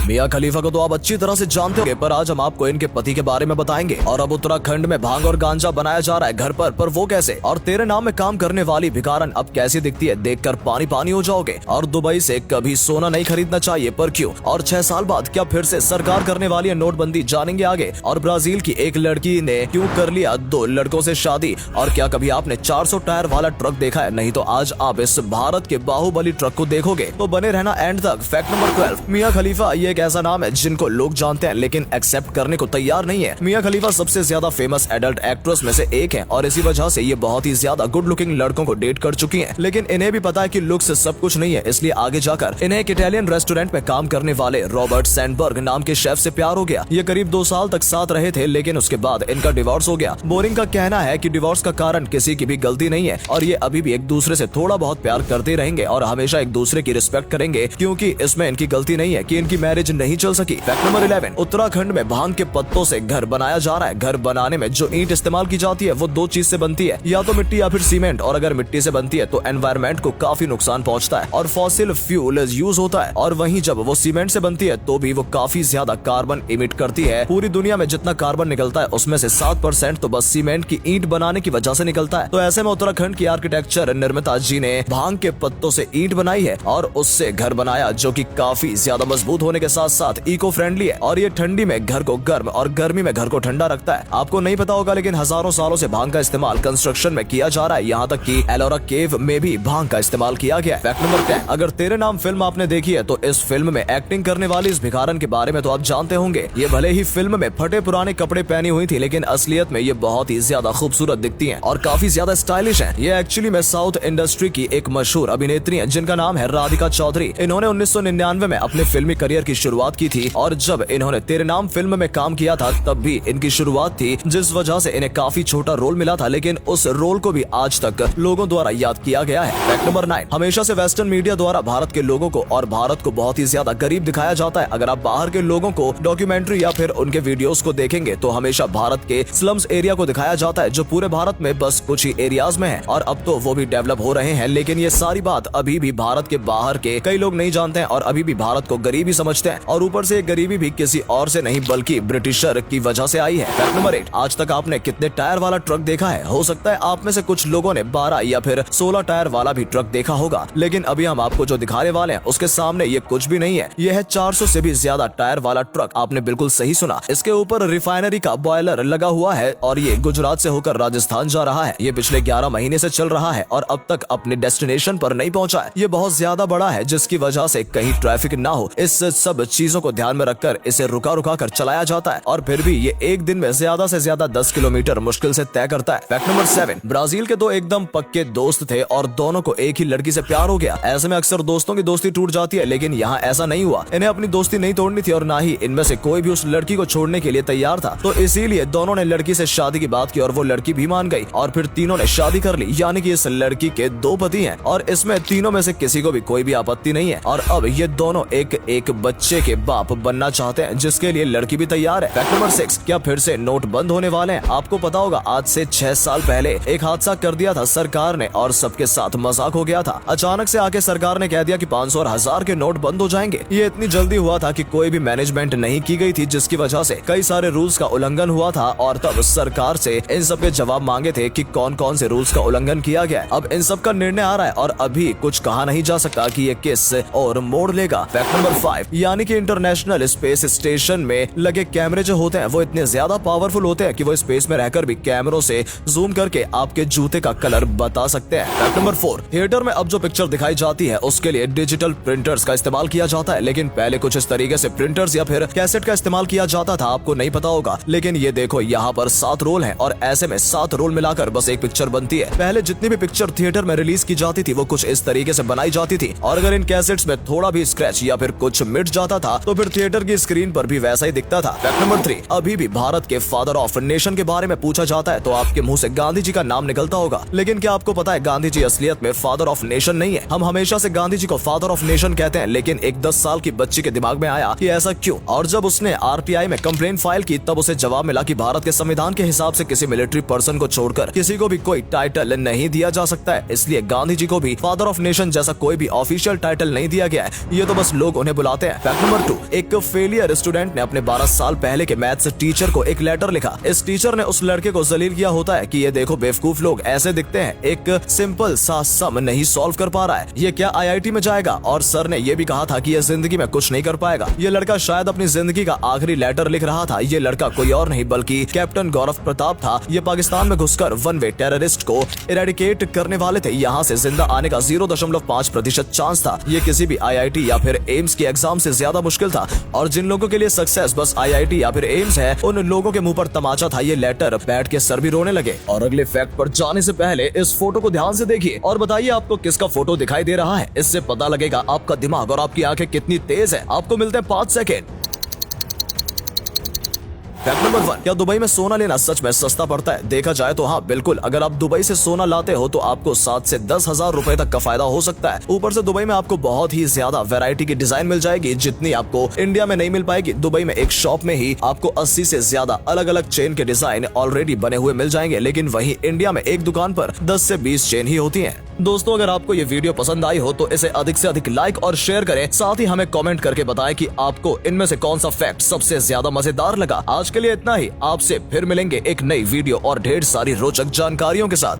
मियां खलीफा को तो आप अच्छी तरह से जानते होंगे, पर आज हम आपको इनके पति के बारे में बताएंगे। और अब उत्तराखंड में भांग और गांजा बनाया जा रहा है घर पर वो कैसे? और तेरे नाम में काम करने वाली भिखारन अब कैसी दिखती है, देखकर पानी पानी हो जाओगे। और दुबई से कभी सोना नहीं खरीदना चाहिए, पर क्यों? और 6 साल बाद क्या फिर से सरकार करने वाली है नोटबंदी, जानेंगे आगे। और ब्राजील की एक लड़की ने क्यों कर लिया 2 लड़कों से शादी, और क्या कभी आपने 400 टायर वाला ट्रक देखा है? नहीं तो आज आप इस भारत के बाहुबली ट्रक को देखोगे, तो बने रहना एंड तक। फैक्ट नंबर 12, मियां खलीफा ये एक ऐसा नाम है जिनको लोग जानते हैं लेकिन एक्सेप्ट करने को तैयार नहीं है। मियां खलीफा सबसे ज्यादा फेमस एडल्ट एक्ट्रेस में से एक है और इसी वजह से ये बहुत ही ज्यादा गुड लुकिंग लड़कों को डेट कर चुकी हैं। लेकिन इन्हें भी पता है कि लुक्स सब कुछ नहीं है, इसलिए आगे जाकर इन्हें एक इटालियन रेस्टोरेंट में काम करने वाले रॉबर्ट सैंडबर्ग नाम के शेफ से प्यार हो गया। ये करीब 2 साल तक साथ रहे थे, लेकिन उसके बाद इनका डिवोर्स हो गया। बोरिंग का कहना है कि डिवोर्स का कारण किसी की भी गलती नहीं है और ये अभी भी एक दूसरे से थोड़ा बहुत प्यार करते रहेंगे और हमेशा एक दूसरे की रिस्पेक्ट करेंगे, क्योंकि इसमें इनकी गलती नहीं है कि इनकी मैरिज नहीं चल सकी। फैक्ट नंबर 11, उत्तराखंड में भांग के पत्तों से घर बनाया जा रहा है। घर बनाने में जो ईंट इस्तेमाल की जाती है वो 2 चीज से बनती है, या तो मिट्टी या फिर सीमेंट। और अगर मिट्टी से बनती है तो एनवायरमेंट को काफी नुकसान पहुंचता है और फॉसिल फ्यूल यूज होता है। और वहीं जब वो सीमेंट से बनती है तो भी वो काफी ज्यादा कार्बन इमिट करती है। पूरी दुनिया में जितना कार्बन निकलता है उसमें से 7% तो बस सीमेंट की ईंट बनाने की वजह से निकलता है। तो ऐसे में उत्तराखंड की आर्किटेक्चर निर्मिता जी ने भांग के पत्तों से ईंट बनाई है और उससे घर बनाया, जो कि काफी ज्यादा मजबूत होने के साथ साथ इको फ्रेंडली है। और ये ठंडी में घर को गर्म और गर्मी में घर को ठंडा रखता है। आपको नहीं पता होगा, लेकिन हजारों सालों से भांग का इस्तेमाल कंस्ट्रक्शन में किया जा रहा है। यहाँ तक कि एलोरा केव में भी भांग का इस्तेमाल किया गया है। फैक्ट नंबर 10, अगर तेरे नाम फिल्म आपने देखी है तो इस फिल्म में एक्टिंग करने वाली इस भिखारन के बारे में तो आप जानते होंगे। ये भले ही फिल्म में फटे पुराने कपड़े पहनी हुई थी, लेकिन असलियत में ये बहुत ही ज्यादा खूबसूरत दिखती हैं और काफी ज्यादा स्टाइलिश हैं। ये एक्चुअली में साउथ इंडस्ट्री की एक मशहूर अभिनेत्री हैं जिनका नाम है राधिका चौधरी। इन्होंने 1999 में अपने फिल्मी करियर की शुरुआत की थी और जब इन्होंने तेरे नाम फिल्म में काम किया था तब भी इनकी शुरुआत थी, जिस वजह से इन्हें काफी छोटा रोल मिला था, लेकिन उस रोल को भी आज तक लोगों द्वारा याद किया गया है। फैक्ट नंबर 9, हमेशा से वेस्टर्न मीडिया द्वारा भारत के लोगों को और भारत को बहुत ही ज्यादा गरीब दिखाया जाता है। अगर आप बाहर के लोगों को डॉक्यूमेंट्री या फिर उनके वीडियोस को देखेंगे तो हमेशा भारत के स्लम्स एरिया को दिखाया जाता है, जो पूरे भारत में बस कुछ ही एरियाज में है और अब तो वो भी डेवलप हो रहे हैं। लेकिन ये सारी बात अभी भी भारत के बाहर के कई लोग नहीं जानते हैं और अभी भी भारत को गरीबी समझते हैं। और ऊपर से गरीबी भी किसी और से नहीं बल्कि ब्रिटिशर की वजह से आई है। फैक्ट नंबर 8, आज तक आपने कितने टायर वाला ट्रक देखा है? हो सकता है आप में से कुछ लोगों ने 12 या फिर 16 टायर वाला भी ट्रक देखा होगा, लेकिन अभी हम आपको जो दिखाने वाले हैं उसके सामने ये कुछ भी नहीं है। ये है 400 से भी ज्यादा टायर वाला ट्रक। आपने बिल्कुल सही सुना, इसके ऊपर रिफाइनरी का बॉयलर लगा हुआ है और ये गुजरात से होकर राजस्थान जा रहा है। ये पिछले 11 महीने से चल रहा है और अब तक अपने डेस्टिनेशन पर नहीं पहुंचा है। ये बहुत ज्यादा बड़ा है, जिसकी वजह से कहीं ट्रैफिक ना हो, इस सब चीजों को ध्यान में रखकर इसे रुका रुका कर चलाया जाता है और फिर भी ये एक दिन में ज्यादा से ज्यादा 10 किलोमीटर मुश्किल से तय करता है। फैक्ट नंबर 7, ब्राजील के 2 एकदम पक्के दोस्त थे और दोनों को एक ही लड़की से प्यार हो गया। ऐसे में अक्सर दोस्तों की दोस्ती टूट जाती है, लेकिन यहाँ ऐसा नहीं हुआ। इन्हें अपनी दोस्ती नहीं तोड़नी थी और ना ही इनमें से कोई भी उस लड़की को छोड़ने के लिए तैयार था, तो इसीलिए दोनों ने लड़की से शादी की बात की और वो लड़की भी मान गई और फिर तीनों ने शादी कर ली। यानी कि इस लड़की के 2 पति हैं और इसमें तीनों में से किसी को भी कोई भी आपत्ति नहीं है और अब ये दोनों एक बच्चे के बाप बनना चाहते हैं, जिसके लिए लड़की भी तैयार है। फैक्ट नंबर 6, क्या फिर से नोट बंद होने वाले हैं? आपको पता होगा आज से 6 साल पहले एक हादसा कर दिया था सरकार ने और सबके साथ मजाक हो गया था। अचानक से आके सरकार ने कह दिया कि 500 और 1000 के नोट बंद हो जाएंगे। ये इतनी जल्दी हुआ था कि कोई भी मैनेजमेंट नहीं की गई थी, जिसकी वजह से कई सारे रूल्स का उल्लंघन हुआ था और तब सरकार से इन सब के जवाब मांगे थे कि कौन कौन से रूल्स का उल्लंघन किया गया। अब इन सब का निर्णय आ रहा है और अभी कुछ कहा नहीं जा सकता कि ये किस और मोड़ लेगा। फैक्ट नंबर 5, यानी कि इंटरनेशनल स्पेस स्टेशन में लगे कैमरे जो होते हैं वो इतने ज्यादा पावरफुल होते हैं कि वो स्पेस में रहकर भी कैमरों से जूम करके आपके जूते का कलर बता सकते हैं। फैक्ट नंबर 4, थिएटर में अब जो पिक्चर दिखाई जाती है उसके लिए डिजिटल प्रिंटर्स का इस्तेमाल किया जाता है, लेकिन पहले कुछ इस तरीके से प्रिंटर्स या फिर कैसेट का इस्तेमाल किया जाता था। आपको नहीं पता होगा, लेकिन ये देखो यहाँ पर 7 रोल हैं और ऐसे में 7 रोल मिलाकर बस एक पिक्चर बनती है। पहले जितनी भी पिक्चर थिएटर में रिलीज की जाती थी वो कुछ इस तरीके से बनाई जाती थी और अगर इन कैसेट्स में थोड़ा भी स्क्रैच या फिर कुछ मिट जाता था तो फिर थिएटर की स्क्रीन पर भी वैसा ही दिखता था। फैक्ट नंबर 3, अभी भी भारत के फादर ऑफ नेशन के बारे में पूछा जाता है तो आपके मुंह से गांधी जी का नाम निकलता होगा, लेकिन क्या आपको पता है गांधी जी असलियत में फादर ऑफ नेशन नहीं है। हम हमेशा से गांधी जी को फादर ऑफ नेशन कहते हैं, लेकिन एक 10 साल की बच्ची के दिमाग में आया कि ऐसा क्यों, और जब उसने आरटीआई में कंप्लेंट फाइल की तब उसे जवाब मिला कि भारत के संविधान के हिसाब से किसी मिलिट्री पर्सन को छोड़कर किसी को भी कोई टाइटल नहीं दिया जा सकता है, इसलिए गांधी जी को भी फादर ऑफ नेशन जैसा कोई भी ऑफिशियल टाइटल नहीं दिया गया है। ये तो बस लोग उन्हें बुलाते हैं। फैक्ट नंबर 2, एक फेलियर स्टूडेंट ने अपने 12 साल पहले के मैथ्स टीचर को एक लेटर लिखा। इस टीचर ने उस लड़के को जलील किया होता है कि ये देखो बेवकूफ लोग ऐसे दिखते हैं, एक सिंपल सा सम नहीं सॉल्व कर पा रहा है, ये क्या IIT में जाएगा। और सर ने ये भी कहा था कि ये जिंदगी में कुछ नहीं कर पाएगा। ये लड़का शायद अपनी जिंदगी का आखिरी लेटर लिख रहा था। ये लड़का कोई और नहीं बल्कि कैप्टन गौरव प्रताप था। ये पाकिस्तान में घुसकर वन वे टेररिस्ट को इरेडिकेट करने वाले थे। यहाँ से जिंदा आने का 0.5% चांस था। ये किसी भी IIT या फिर एम्स की एग्जाम से ज्यादा मुश्किल था। और जिन लोगों के लिए सक्सेस बस IIT या फिर एम्स है, उन लोगों के मुंह पर तमाचा था ये लेटर। बैठ के सर भी रोने लगे। और अगले फैक्ट पर जाने से पहले इस फोटो को ध्यान से देखिए और बताइए आपको किसका फोटो दिखाई दे रहा है। इससे पता लगेगा आपका दिमाग और आपकी आंखें कितनी तेज है। आपको मिलते हैं 5 सेकेंड। फैक्ट नंबर 1, क्या दुबई में सोना लेना सच में सस्ता पड़ता है? देखा जाए तो हाँ बिल्कुल। अगर आप दुबई से सोना लाते हो तो आपको 7 से 10 हजार रुपए तक का फायदा हो सकता है। ऊपर से दुबई में आपको बहुत ही ज्यादा वैरायटी की डिजाइन मिल जाएगी जितनी आपको इंडिया में नहीं मिल पाएगी। दुबई में एक शॉप में ही आपको 80 से ज्यादा अलग अलग चेन के डिजाइन ऑलरेडी बने हुए मिल जाएंगे, लेकिन वहीं इंडिया में एक दुकान पर 10 से 20 चेन ही होती है। दोस्तों, अगर आपको ये वीडियो पसंद आई हो तो इसे अधिक से अधिक लाइक और शेयर करें। साथ ही हमें कमेंट करके बताएं कि आपको इनमें से कौन सा फैक्ट सबसे ज्यादा मजेदार लगा। आज के लिए इतना ही। आपसे फिर मिलेंगे एक नई वीडियो और ढेर सारी रोचक जानकारियों के साथ।